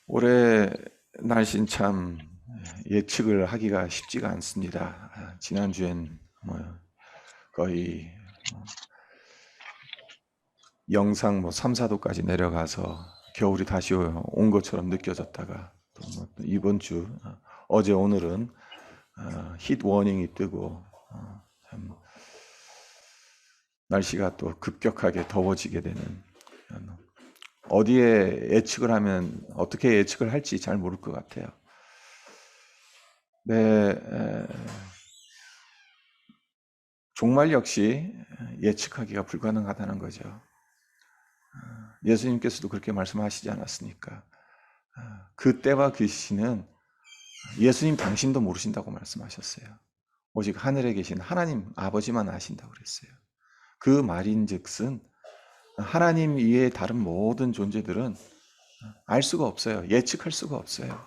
올해 날씨는 참 예측을 하기가 쉽지가 않습니다. 지난주엔 뭐 거의 영상 3, 4도까지 내려가서 겨울이 다시 온 것처럼 느껴졌다가 또 이번 주 어제 오늘은 히트 워닝이 뜨고 참 날씨가 또 급격하게 더워지게 되는, 어디에 예측을 하면 어떻게 예측을 할지 잘 모를 것 같아요. 네, 종말 역시 예측하기가 불가능하다는 거죠. 예수님께서도 그렇게 말씀하시지 않았습니까? 그 때와 그 시는 예수님 당신도 모르신다고 말씀하셨어요. 오직 하늘에 계신 하나님 아버지만 아신다고 그랬어요. 그 말인즉슨 하나님 이외의 다른 모든 존재들은 알 수가 없어요. 예측할 수가 없어요.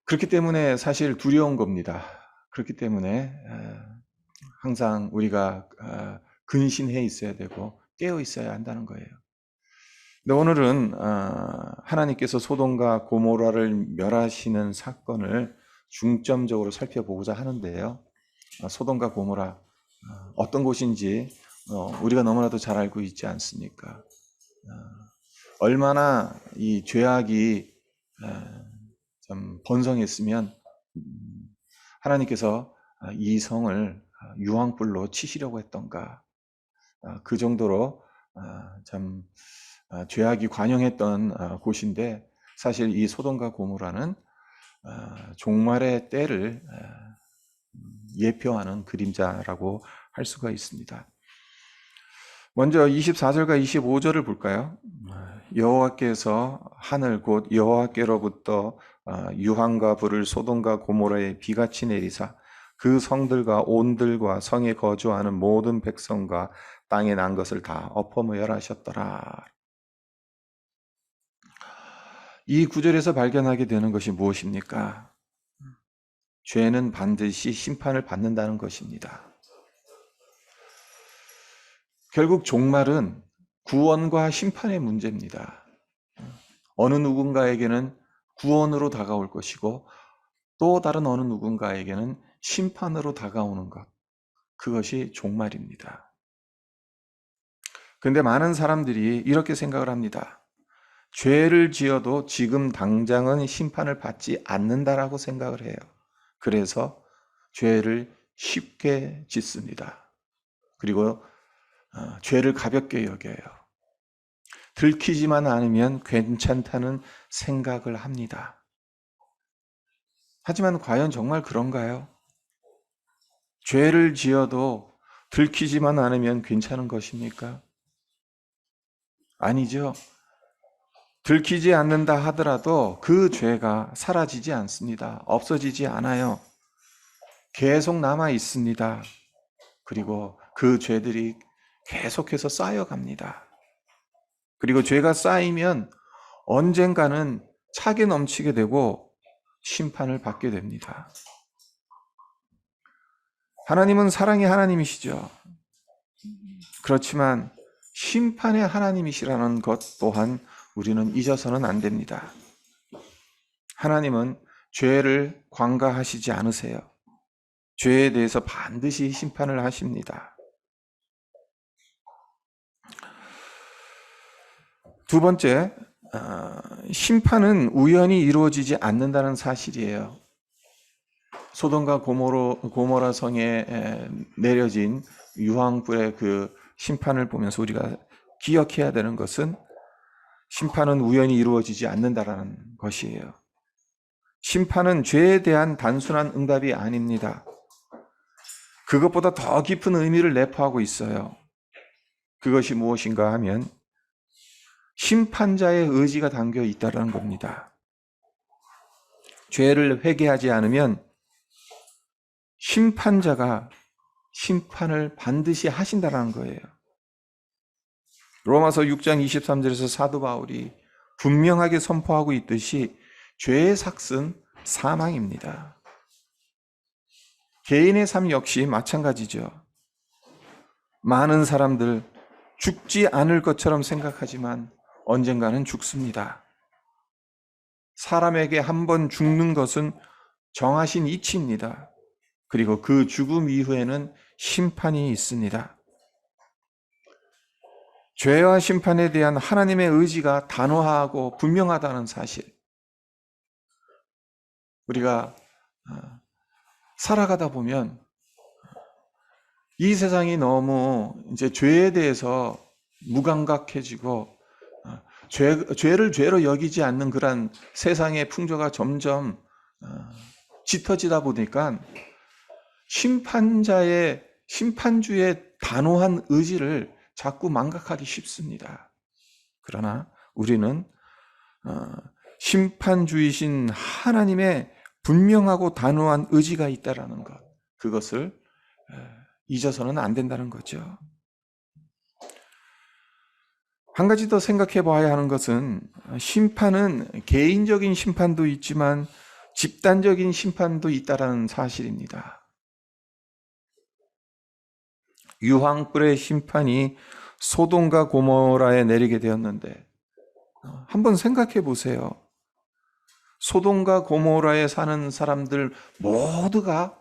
그렇기 때문에 사실 두려운 겁니다. 그렇기 때문에 항상 우리가 근신해 있어야 되고 깨어 있어야 한다는 거예요. 근데 오늘은 하나님께서 소돔과 고모라를 멸하시는 사건을 중점적으로 살펴보고자 하는데요. 소돔과 고모라 어떤 곳인지 우리가 너무나도 잘 알고 있지 않습니까? 얼마나 이 죄악이 좀 번성했으면 하나님께서 이 성을 유황불로 치시려고 했던가. 그 정도로 참 죄악이 관영했던 곳인데, 사실 이 소돔과 고모라는 종말의 때를 예표하는 그림자라고 할 수가 있습니다. 먼저 24절과 25절을 볼까요? 여호와께서 하늘 곧 여호와께로부터 유황과 불을 소돔과 고모라에 비같이 내리사 그 성들과 온들과 성에 거주하는 모든 백성과 땅에 난 것을 다 엎어멸하셨더라. 이 구절에서 발견하게 되는 것이 무엇입니까? 죄는 반드시 심판을 받는다는 것입니다. 결국 종말은 구원과 심판의 문제입니다. 어느 누군가에게는 구원으로 다가올 것이고 또 다른 어느 누군가에게는 심판으로 다가오는 것, 그것이 종말입니다. 그런데 많은 사람들이 이렇게 생각을 합니다. 죄를 지어도 지금 당장은 심판을 받지 않는다라고 생각을 해요. 그래서 죄를 쉽게 짓습니다. 그리고 죄를 가볍게 여겨요. 들키지만 않으면 괜찮다는 생각을 합니다. 하지만 과연 정말 그런가요? 죄를 지어도 들키지만 않으면 괜찮은 것입니까? 아니죠. 들키지 않는다 하더라도 그 죄가 사라지지 않습니다. 없어지지 않아요. 계속 남아 있습니다. 그리고 그 죄들이 계속해서 쌓여갑니다. 그리고 죄가 쌓이면 언젠가는 차게 넘치게 되고 심판을 받게 됩니다. 하나님은 사랑의 하나님이시죠. 그렇지만 심판의 하나님이시라는 것 또한 우리는 잊어서는 안 됩니다. 하나님은 죄를 관가하시지 않으세요. 죄에 대해서 반드시 심판을 하십니다. 두 번째, 심판은 우연히 이루어지지 않는다는 사실이에요. 소돔과 고모라 성에 내려진 유황불의 그 심판을 보면서 우리가 기억해야 되는 것은 심판은 우연히 이루어지지 않는다라는 것이에요. 심판은 죄에 대한 단순한 응답이 아닙니다. 그것보다 더 깊은 의미를 내포하고 있어요. 그것이 무엇인가 하면 심판자의 의지가 담겨 있다는 겁니다. 죄를 회개하지 않으면 심판자가 심판을 반드시 하신다는 거예요. 로마서 6장 23절에서 사도 바울이 분명하게 선포하고 있듯이 죄의 삭은 사망입니다. 개인의 삶 역시 마찬가지죠. 많은 사람들 죽지 않을 것처럼 생각하지만 언젠가는 죽습니다. 사람에게 한 번 죽는 것은 정하신 이치입니다. 그리고 그 죽음 이후에는 심판이 있습니다. 죄와 심판에 대한 하나님의 의지가 단호하고 분명하다는 사실. 우리가 살아가다 보면 이 세상이 너무 이제 죄에 대해서 무감각해지고 죄를 죄로 여기지 않는 그런 세상의 풍조가 점점 짙어지다 보니까 심판주의 단호한 의지를 자꾸 망각하기 쉽습니다. 그러나 우리는 심판주이신 하나님의 분명하고 단호한 의지가 있다라는 것, 그것을 잊어서는 안 된다는 거죠. 한 가지 더 생각해 봐야 하는 것은 심판은 개인적인 심판도 있지만 집단적인 심판도 있다라는 사실입니다. 유황불의 심판이 소돔과 고모라에 내리게 되었는데 한번 생각해 보세요. 소돔과 고모라에 사는 사람들 모두가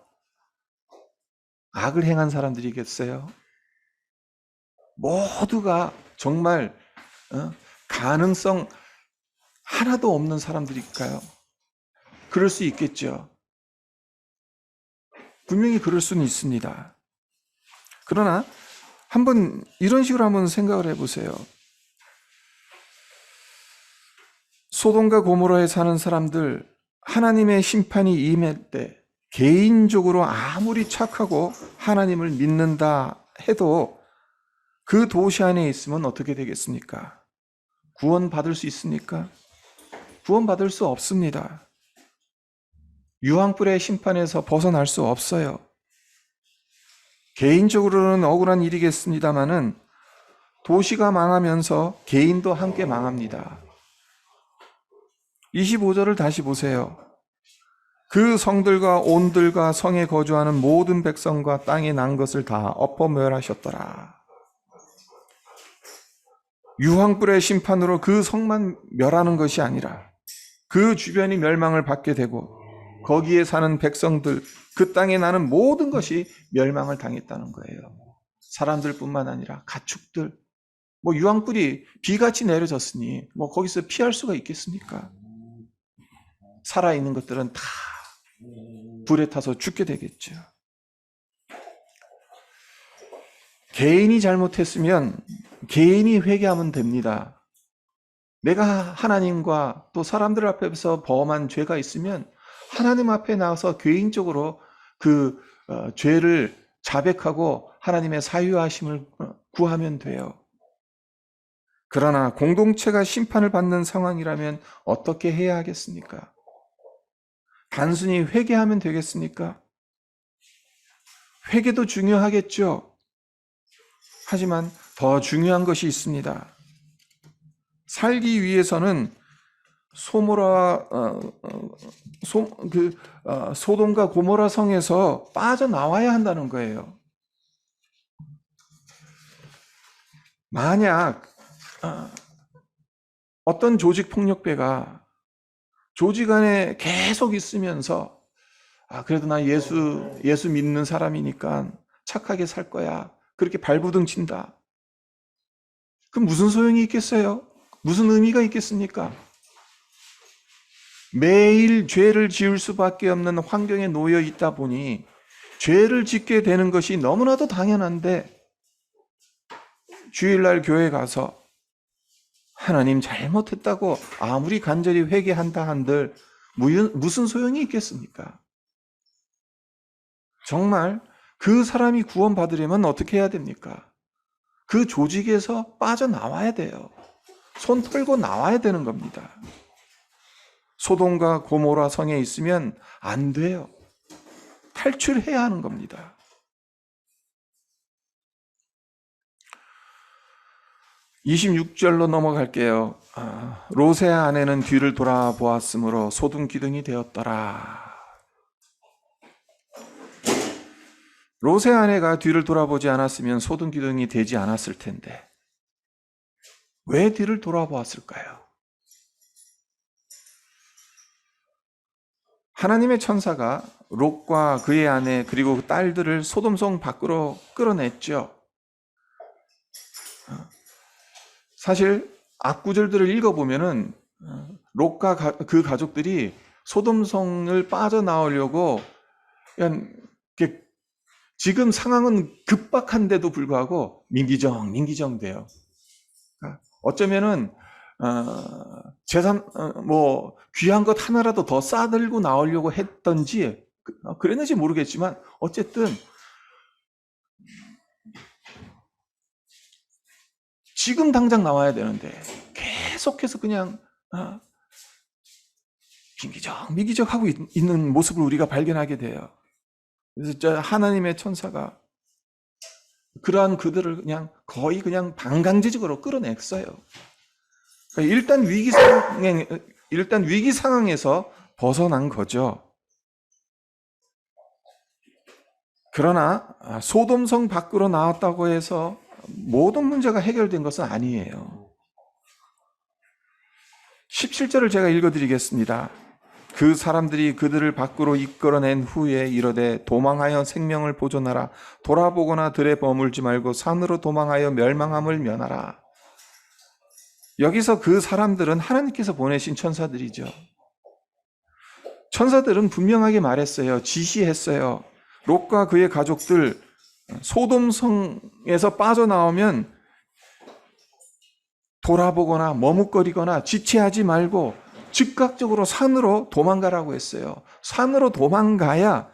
악을 행한 사람들이겠어요? 모두가 정말 가능성 하나도 없는 사람들일까요? 그럴 수 있겠죠. 분명히 그럴 수는 있습니다. 그러나 한번 이런 식으로 한번 생각을 해보세요. 소돔과 고모라에 사는 사람들, 하나님의 심판이 임할 때 개인적으로 아무리 착하고 하나님을 믿는다 해도 그 도시 안에 있으면 어떻게 되겠습니까? 구원받을 수 있습니까? 구원받을 수 없습니다. 유황불의 심판에서 벗어날 수 없어요. 개인적으로는 억울한 일이겠습니다마는 도시가 망하면서 개인도 함께 망합니다. 25절을 다시 보세요. 그 성들과 온들과 성에 거주하는 모든 백성과 땅에 난 것을 다 엎어 멸하셨더라. 유황불의 심판으로 그 성만 멸하는 것이 아니라 그 주변이 멸망을 받게 되고 거기에 사는 백성들, 그 땅에 나는 모든 것이 멸망을 당했다는 거예요. 사람들뿐만 아니라 가축들, 유황불이 비같이 내려졌으니 거기서 피할 수가 있겠습니까? 살아있는 것들은 다 불에 타서 죽게 되겠죠. 개인이 잘못했으면 개인이 회개하면 됩니다. 내가 하나님과 또 사람들 앞에서 범한 죄가 있으면 하나님 앞에 나와서 개인적으로 그 죄를 자백하고 하나님의 사유하심을 구하면 돼요. 그러나 공동체가 심판을 받는 상황이라면 어떻게 해야 하겠습니까? 단순히 회개하면 되겠습니까? 회개도 중요하겠죠. 하지만 더 중요한 것이 있습니다. 살기 위해서는 소돔과 고모라 성에서 빠져나와야 한다는 거예요. 만약 어떤 조직폭력배가 조직 안에 계속 있으면서 그래도 나 예수 믿는 사람이니까 착하게 살 거야, 그렇게 발부둥 친다. 그럼 무슨 소용이 있겠어요? 무슨 의미가 있겠습니까? 매일 죄를 지을 수밖에 없는 환경에 놓여 있다 보니 죄를 짓게 되는 것이 너무나도 당연한데 주일날 교회 가서 하나님 잘못했다고 아무리 간절히 회개한다 한들 무슨 소용이 있겠습니까? 정말 그 사람이 구원받으려면 어떻게 해야 됩니까? 그 조직에서 빠져나와야 돼요. 손 털고 나와야 되는 겁니다. 소돔과 고모라 성에 있으면 안 돼요. 탈출해야 하는 겁니다. 26절로 넘어갈게요. 롯의 아내는 뒤를 돌아보았으므로 소금 기둥이 되었더라. 롯의 아내가 뒤를 돌아보지 않았으면 소금 기둥이 되지 않았을 텐데 왜 뒤를 돌아보았을까요? 하나님의 천사가 롯과 그의 아내 그리고 그 딸들을 소돔성 밖으로 끌어냈죠. 사실 앞구절들을 읽어보면은 롯과 그 가족들이 소돔성을 빠져나오려고 그냥 지금 상황은 급박한데도 불구하고 민기정 돼요. 어쩌면은 재산 뭐 귀한 것 하나라도 더 싸들고 나오려고 했던지 그랬는지 모르겠지만 어쨌든 지금 당장 나와야 되는데 계속해서 그냥 민기적 하고 있는 모습을 우리가 발견하게 돼요. 그래서 하나님의 천사가 그러한 그들을 그냥 거의 그냥 반강제적으로 끌어냈어요. 그러니까 일단 위기 상황에서 벗어난 거죠. 그러나 소돔성 밖으로 나왔다고 해서 모든 문제가 해결된 것은 아니에요. 17절을 제가 읽어드리겠습니다. 그 사람들이 그들을 밖으로 이끌어낸 후에 이르되 도망하여 생명을 보존하라. 돌아보거나 들에 머물지 말고 산으로 도망하여 멸망함을 면하라. 여기서 그 사람들은 하나님께서 보내신 천사들이죠. 천사들은 분명하게 말했어요. 지시했어요. 롯과 그의 가족들 소돔성에서 빠져나오면 돌아보거나 머뭇거리거나 지체하지 말고 즉각적으로 산으로 도망가라고 했어요. 산으로 도망가야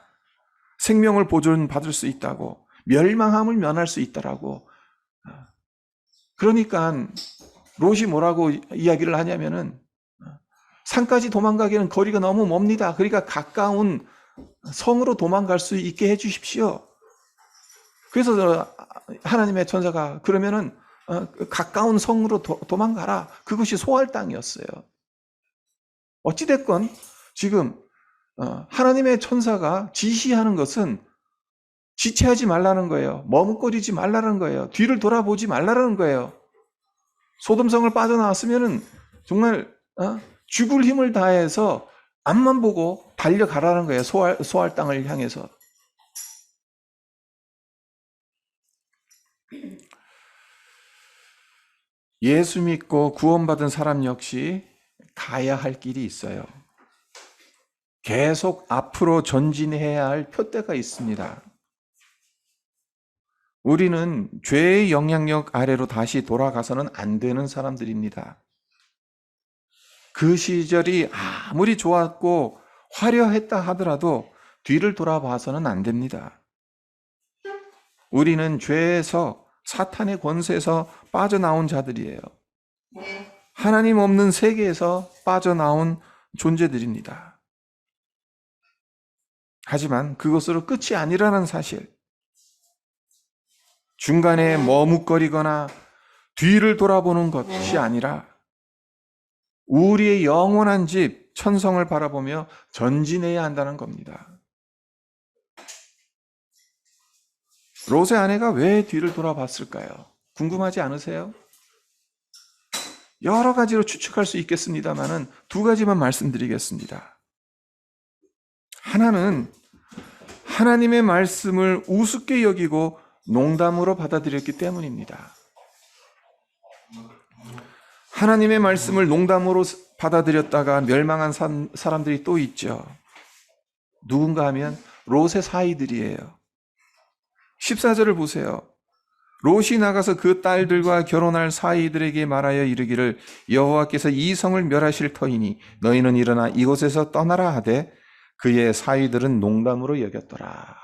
생명을 보존받을 수 있다고, 멸망함을 면할 수 있다라고. 그러니까 롯이 뭐라고 이야기를 하냐면은 산까지 도망가기에는 거리가 너무 멉니다. 그러니까 가까운 성으로 도망갈 수 있게 해 주십시오. 그래서 하나님의 천사가 그러면은 가까운 성으로 도망가라. 그것이 소할 땅이었어요. 어찌됐건 지금 하나님의 천사가 지시하는 것은 지체하지 말라는 거예요. 머뭇거리지 말라는 거예요. 뒤를 돌아보지 말라는 거예요. 소돔성을 빠져나왔으면은 정말 죽을 힘을 다해서 앞만 보고 달려가라는 거예요. 소할 땅을 향해서. 예수 믿고 구원받은 사람 역시 가야 할 길이 있어요. 계속 앞으로 전진해야 할 표대가 있습니다. 우리는 죄의 영향력 아래로 다시 돌아가서는 안 되는 사람들입니다. 그 시절이 아무리 좋았고 화려했다 하더라도 뒤를 돌아봐서는 안 됩니다. 우리는 죄에서 사탄의 권세에서 빠져나온 자들이에요. 하나님 없는 세계에서 빠져나온 존재들입니다. 하지만 그것으로 끝이 아니라는 사실, 중간에 머뭇거리거나 뒤를 돌아보는 것이 아니라 우리의 영원한 집 천성을 바라보며 전진해야 한다는 겁니다. 롯의 아내가 왜 뒤를 돌아봤을까요? 궁금하지 않으세요? 여러 가지로 추측할 수 있겠습니다만은 두 가지만 말씀드리겠습니다. 하나는 하나님의 말씀을 우습게 여기고 농담으로 받아들였기 때문입니다. 하나님의 말씀을 농담으로 받아들였다가 멸망한 사람들이 또 있죠. 누군가 하면 롯의 사이들이에요. 14절을 보세요. 롯이 나가서 그 딸들과 결혼할 사이들에게 말하여 이르기를 여호와께서 이 성을 멸하실 터이니 너희는 일어나 이곳에서 떠나라 하되 그의 사이들은 농담으로 여겼더라.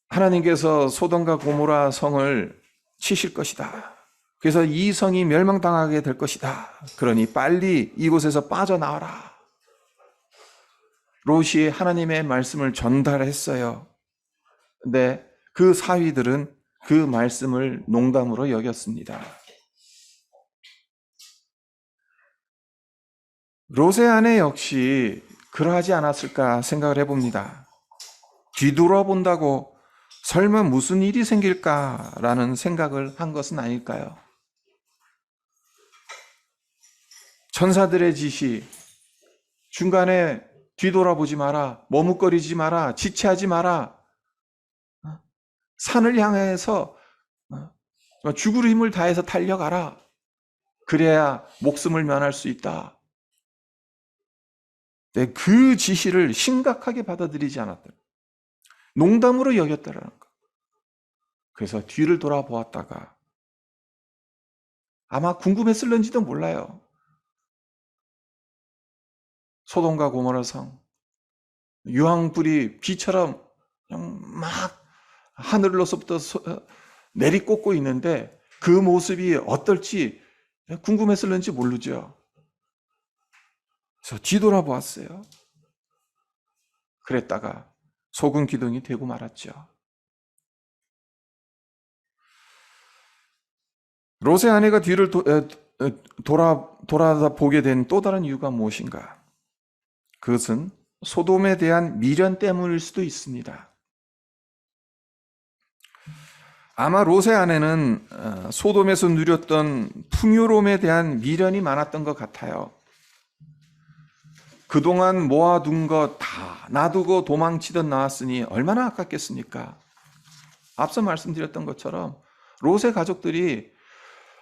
하나님께서 소돔과 고모라 성을 치실 것이다. 그래서 이 성이 멸망당하게 될 것이다. 그러니 빨리 이곳에서 빠져나와라. 롯이 하나님의 말씀을 전달했어요. 근데 그 사위들은 그 말씀을 농담으로 여겼습니다. 롯의 아내 역시 그러하지 않았을까 생각을 해봅니다. 뒤돌아본다고 설마 무슨 일이 생길까라는 생각을 한 것은 아닐까요? 천사들의 지시, 중간에 뒤돌아보지 마라, 머뭇거리지 마라, 지체하지 마라, 산을 향해서 죽을 힘을 다해서 달려가라. 그래야 목숨을 면할 수 있다. 네, 그 지시를 심각하게 받아들이지 않았다. 농담으로 여겼다라는 거. 그래서 뒤를 돌아보았다가 아마 궁금했을는지도 몰라요. 소돔과 고모라 성, 유황불이 비처럼 그냥 막 하늘로서부터 내리꽂고 있는데 그 모습이 어떨지 궁금했을는지 모르죠. 그래서 뒤돌아보았어요. 그랬다가 소금 기둥이 되고 말았죠. 롯의 아내가 뒤를 돌아보게 된 또 다른 이유가 무엇인가? 그것은 소돔에 대한 미련 때문일 수도 있습니다. 아마 롯의 아내는 소돔에서 누렸던 풍요로움에 대한 미련이 많았던 것 같아요. 그동안 모아둔 것 다 놔두고 도망치던 나왔으니 얼마나 아깝겠습니까? 앞서 말씀드렸던 것처럼 롯의 가족들이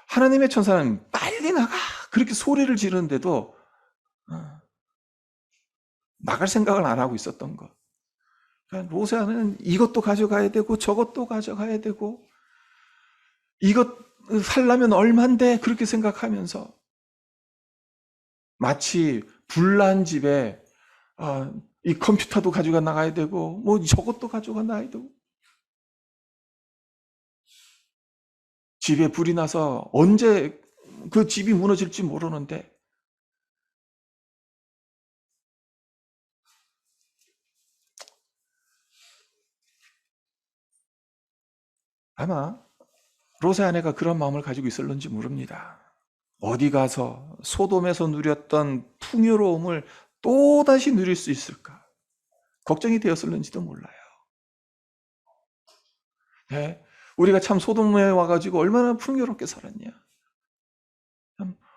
하나님의 천사는 빨리 나가 그렇게 소리를 지르는데도 나갈 생각을 안 하고 있었던 것. 그러니까 롯의 아내는 이것도 가져가야 되고 저것도 가져가야 되고 이것 살려면 얼만데 그렇게 생각하면서 마치 불난 집에 이 컴퓨터도 가져가 나가야 되고 뭐 저것도 가져가 나가야 되고 집에 불이 나서 언제 그 집이 무너질지 모르는데 아마 롯의 아내가 그런 마음을 가지고 있었는지 모릅니다. 어디 가서 소돔에서 누렸던 풍요로움을 또다시 누릴 수 있을까? 걱정이 되었을는지도 몰라요. 네, 우리가 참 소돔에 와가지고 얼마나 풍요롭게 살았냐.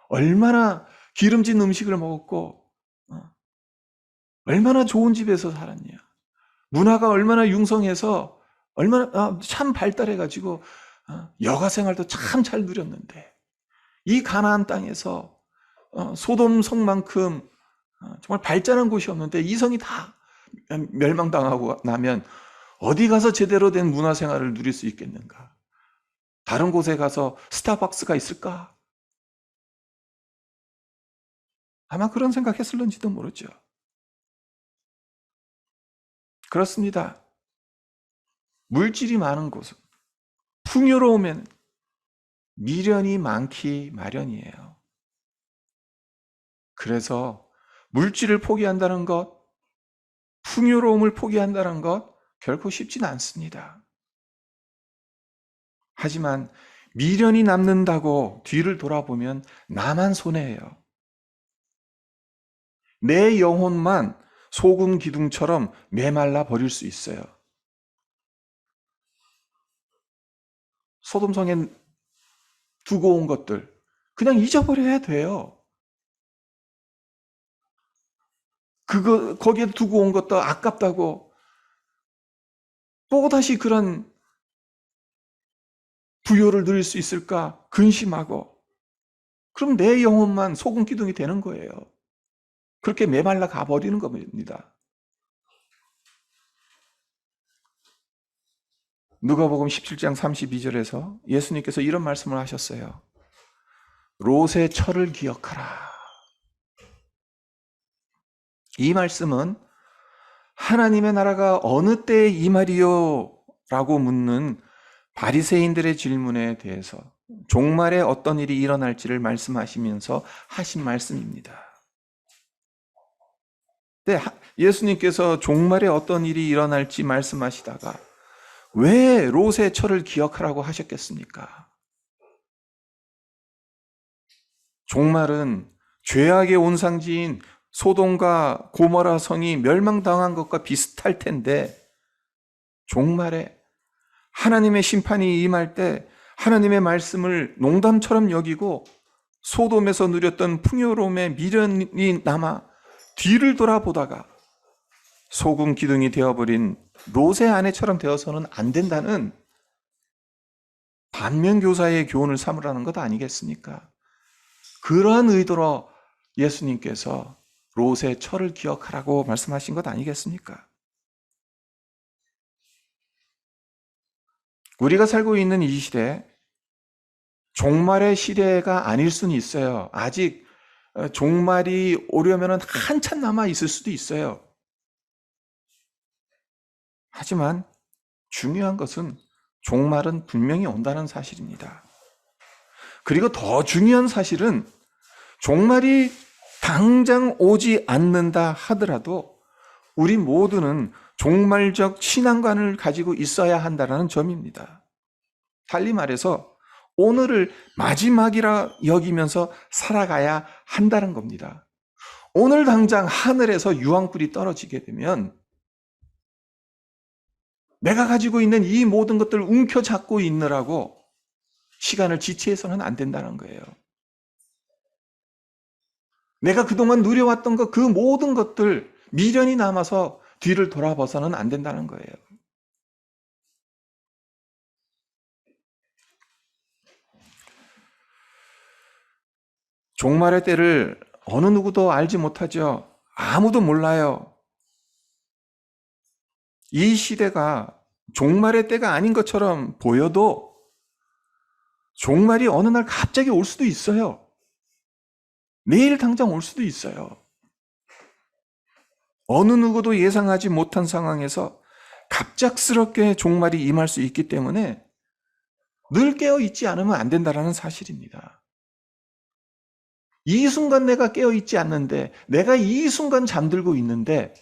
얼마나 기름진 음식을 먹었고 얼마나 좋은 집에서 살았냐. 문화가 얼마나 융성해서 얼마나 참 발달해가지고 여가 생활도 참 잘 누렸는데 이 가나안 땅에서 소돔 성만큼 정말 발전한 곳이 없는데 이 성이 다 멸망당하고 나면 어디 가서 제대로 된 문화 생활을 누릴 수 있겠는가? 다른 곳에 가서 스타벅스가 있을까? 아마 그런 생각했을는지도 모르죠. 그렇습니다. 물질이 많은 곳은 풍요로움에는 미련이 많기 마련이에요. 그래서 물질을 포기한다는 것, 풍요로움을 포기한다는 것 결코 쉽진 않습니다. 하지만 미련이 남는다고 뒤를 돌아보면 나만 손해예요. 내 영혼만 소금 기둥처럼 메말라 버릴 수 있어요. 소돔성에 두고 온 것들 그냥 잊어버려야 돼요. 거기에 두고 온 것도 아깝다고 또다시 그런 부요를 누릴 수 있을까 근심하고 그럼 내 영혼만 소금 기둥이 되는 거예요. 그렇게 메말라 가버리는 겁니다. 누가복음 17장 32절에서 예수님께서 이런 말씀을 하셨어요. 롯의 철을 기억하라. 이 말씀은 하나님의 나라가 어느 때에 임하리요? 라고 묻는 바리새인들의 질문에 대해서 종말에 어떤 일이 일어날지를 말씀하시면서 하신 말씀입니다. 네, 예수님께서 종말에 어떤 일이 일어날지 말씀하시다가 왜 롯의 철을 기억하라고 하셨겠습니까? 종말은 죄악의 온상지인 소돔과 고모라 성이 멸망당한 것과 비슷할 텐데 종말에 하나님의 심판이 임할 때 하나님의 말씀을 농담처럼 여기고 소돔에서 누렸던 풍요로움에 미련이 남아 뒤를 돌아보다가 소금 기둥이 되어버린 롯의 아내처럼 되어서는 안 된다는 반면교사의 교훈을 삼으라는 것 아니겠습니까? 그러한 의도로 예수님께서 롯의 철을 기억하라고 말씀하신 것 아니겠습니까? 우리가 살고 있는 이 시대, 종말의 시대가 아닐 수는 있어요. 아직 종말이 오려면 한참 남아 있을 수도 있어요. 하지만 중요한 것은 종말은 분명히 온다는 사실입니다. 그리고 더 중요한 사실은 종말이 당장 오지 않는다 하더라도 우리 모두는 종말적 신앙관을 가지고 있어야 한다는 점입니다. 달리 말해서 오늘을 마지막이라 여기면서 살아가야 한다는 겁니다. 오늘 당장 하늘에서 유황불이 떨어지게 되면 내가 가지고 있는 이 모든 것들을 움켜잡고 있느라고 시간을 지체해서는 안 된다는 거예요. 내가 그동안 누려왔던 것, 그 모든 것들 미련이 남아서 뒤를 돌아봐서는 안 된다는 거예요. 종말의 때를 어느 누구도 알지 못하죠. 아무도 몰라요. 이 시대가 종말의 때가 아닌 것처럼 보여도 종말이 어느 날 갑자기 올 수도 있어요. 내일 당장 올 수도 있어요. 어느 누구도 예상하지 못한 상황에서 갑작스럽게 종말이 임할 수 있기 때문에 늘 깨어 있지 않으면 안 된다는 사실입니다. 이 순간 내가 깨어 있지 않는데, 내가 이 순간 잠들고 있는데,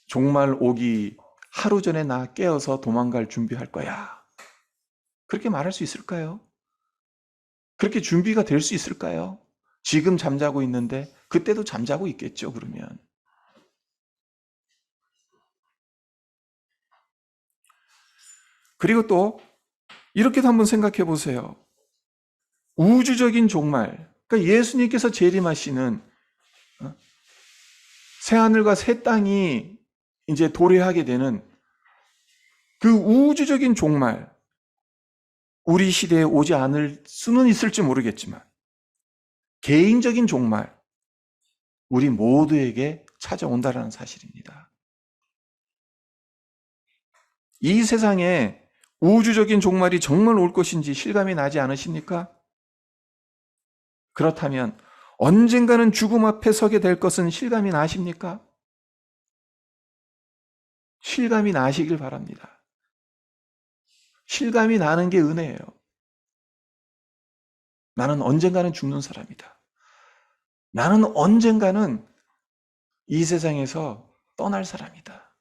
종말 오기 하루 전에 나 깨어서 도망갈 준비할 거야. 그렇게 말할 수 있을까요? 그렇게 준비가 될 수 있을까요? 지금 잠자고 있는데 그때도 잠자고 있겠죠, 그러면. 그리고 또 이렇게도 한번 생각해 보세요. 우주적인 종말, 그러니까 예수님께서 재림하시는 새하늘과 새 땅이 이제 도래하게 되는 그 우주적인 종말, 우리 시대에 오지 않을 수는 있을지 모르겠지만 개인적인 종말, 우리 모두에게 찾아온다는 사실입니다. 이 세상에 우주적인 종말이 정말 올 것인지 실감이 나지 않으십니까? 그렇다면 언젠가는 죽음 앞에 서게 될 것은 실감이 나십니까? 실감이 나시길 바랍니다. 실감이 나는 게 은혜예요. 나는 언젠가는 죽는 사람이다. 나는 언젠가는 이 세상에서 떠날 사람이다.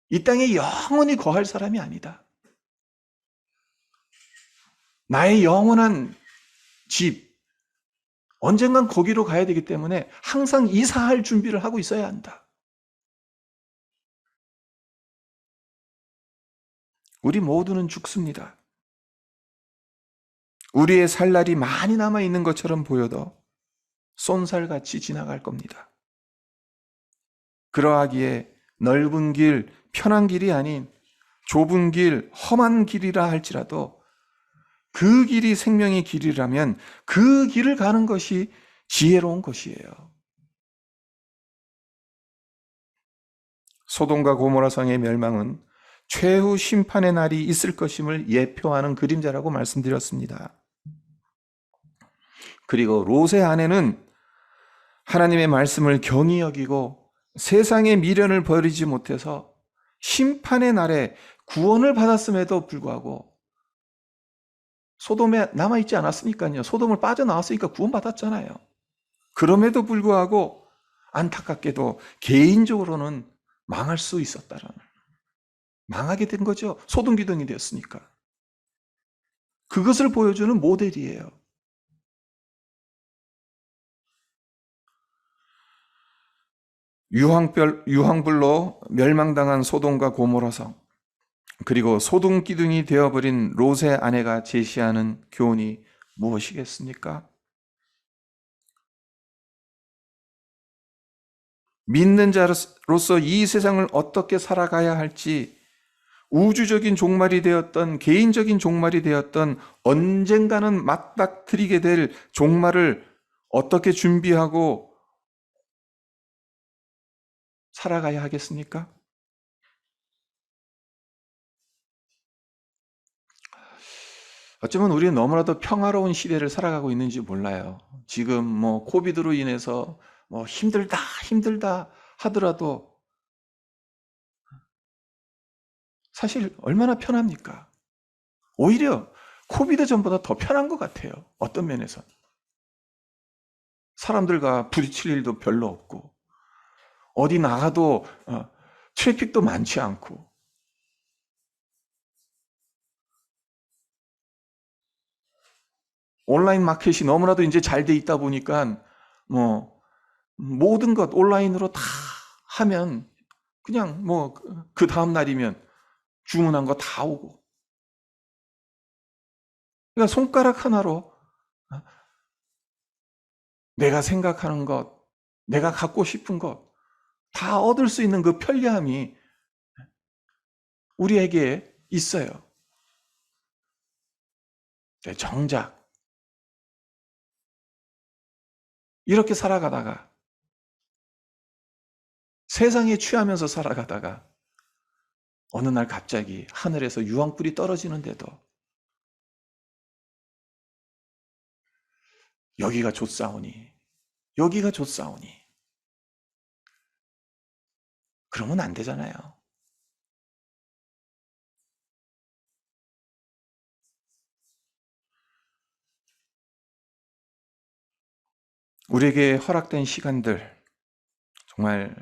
이 땅에 영원히 거할 사람이 아니다. 나의 영원한 집, 언젠간 거기로 가야 되기 때문에 항상 이사할 준비를 하고 있어야 한다. 우리 모두는 죽습니다. 우리의 살 날이 많이 남아있는 것처럼 보여도 쏜살같이 지나갈 겁니다. 그러하기에 넓은 길, 편한 길이 아닌 좁은 길, 험한 길이라 할지라도 그 길이 생명의 길이라면 그 길을 가는 것이 지혜로운 것이에요. 소돔과 고모라 성의 멸망은 최후 심판의 날이 있을 것임을 예표하는 그림자라고 말씀드렸습니다. 그리고 롯의 아내는 하나님의 말씀을 경히 여기고 세상의 미련을 버리지 못해서 심판의 날에 구원을 받았음에도 불구하고 소돔에 남아있지 않았으니까요. 소돔을 빠져나왔으니까 구원받았잖아요. 그럼에도 불구하고 안타깝게도 개인적으로는 망할 수 있었다라는, 망하게 된 거죠. 소돔 기둥이 되었으니까. 그것을 보여주는 모델이에요. 유황불로 멸망당한 소돔과 고모라 성, 그리고 소둥기둥이 되어버린 롯의 아내가 제시하는 교훈이 무엇이겠습니까? 믿는 자로서 이 세상을 어떻게 살아가야 할지, 우주적인 종말이 되었던, 개인적인 종말이 되었던, 언젠가는 맞닥뜨리게 될 종말을 어떻게 준비하고 살아가야 하겠습니까? 어쩌면 우리는 너무나도 평화로운 시대를 살아가고 있는지 몰라요. 지금 코비드로 인해서 힘들다 하더라도 사실 얼마나 편합니까? 오히려 코비드 전보다 더 편한 것 같아요. 어떤 면에서. 사람들과 부딪힐 일도 별로 없고, 어디 나가도 트래픽도 많지 않고, 온라인 마켓이 너무나도 이제 잘 돼 있다 보니까 모든 것 온라인으로 다 하면 그냥 그 다음 날이면 주문한 거 다 오고. 그러니까 손가락 하나로 내가 생각하는 것, 내가 갖고 싶은 것 다 얻을 수 있는 그 편리함이 우리에게 있어요. 정작 이렇게 살아가다가, 세상에 취하면서 살아가다가 어느 날 갑자기 하늘에서 유황불이 떨어지는데도 여기가 좋사오니, 여기가 좋사오니, 그러면 안 되잖아요. 우리에게 허락된 시간들, 정말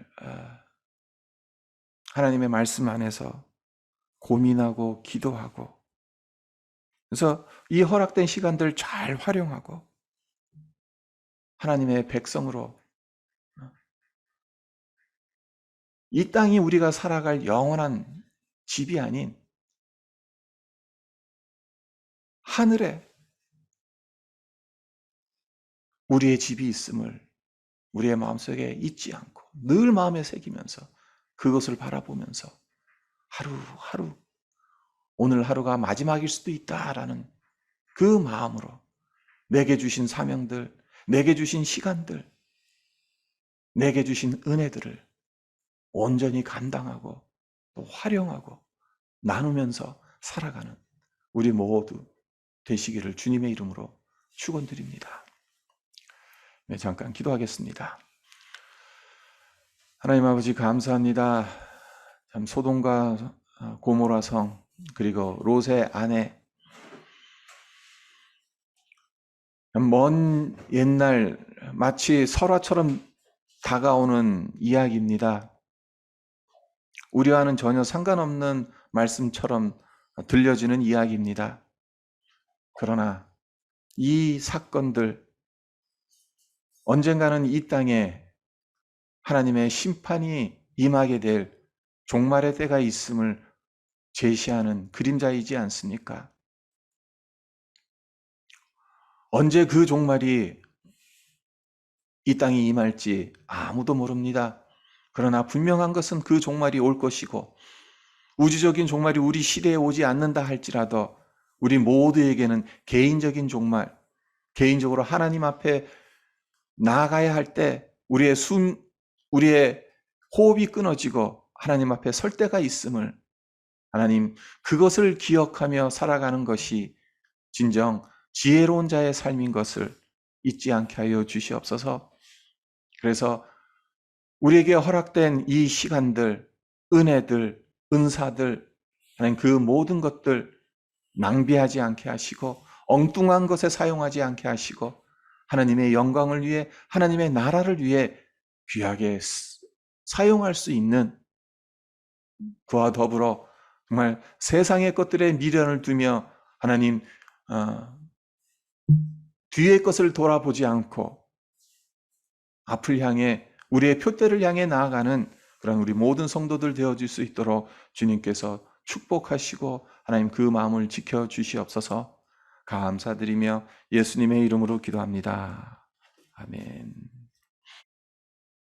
하나님의 말씀 안에서 고민하고 기도하고, 그래서 이 허락된 시간들 잘 활용하고 하나님의 백성으로, 이 땅이 우리가 살아갈 영원한 집이 아닌 하늘에 우리의 집이 있음을 우리의 마음속에 잊지 않고 늘 마음에 새기면서 그것을 바라보면서 하루하루, 오늘 하루가 마지막일 수도 있다라는 그 마음으로 내게 주신 사명들, 내게 주신 시간들, 내게 주신 은혜들을 온전히 감당하고 또 활용하고 나누면서 살아가는 우리 모두 되시기를 주님의 이름으로 축원드립니다. 네, 잠깐 기도하겠습니다. 하나님 아버지, 감사합니다. 참 소돔과 고모라 성, 그리고 롯의 아내, 먼 옛날 마치 설화처럼 다가오는 이야기입니다. 우리와는 전혀 상관없는 말씀처럼 들려지는 이야기입니다. 그러나 이 사건들, 언젠가는 이 땅에 하나님의 심판이 임하게 될 종말의 때가 있음을 제시하는 그림자이지 않습니까? 언제 그 종말이 이 땅에 임할지 아무도 모릅니다. 그러나 분명한 것은 그 종말이 올 것이고, 우주적인 종말이 우리 시대에 오지 않는다 할지라도 우리 모두에게는 개인적인 종말, 개인적으로 하나님 앞에 나아가야 할 때 우리의 호흡이 끊어지고 하나님 앞에 설 때가 있음을, 하나님, 그것을 기억하며 살아가는 것이 진정 지혜로운 자의 삶인 것을 잊지 않게 하여 주시옵소서. 그래서 우리에게 허락된 이 시간들, 은혜들, 은사들, 하나님, 그 모든 것들 낭비하지 않게 하시고 엉뚱한 것에 사용하지 않게 하시고 하나님의 영광을 위해, 하나님의 나라를 위해 귀하게 사용할 수 있는, 그와 더불어 정말 세상의 것들에 미련을 두며 하나님 뒤의 것을 돌아보지 않고 앞을 향해 우리의 표대를 향해 나아가는 그런 우리 모든 성도들 되어질 수 있도록 주님께서 축복하시고 하나님 그 마음을 지켜주시옵소서. 감사드리며 예수님의 이름으로 기도합니다. 아멘.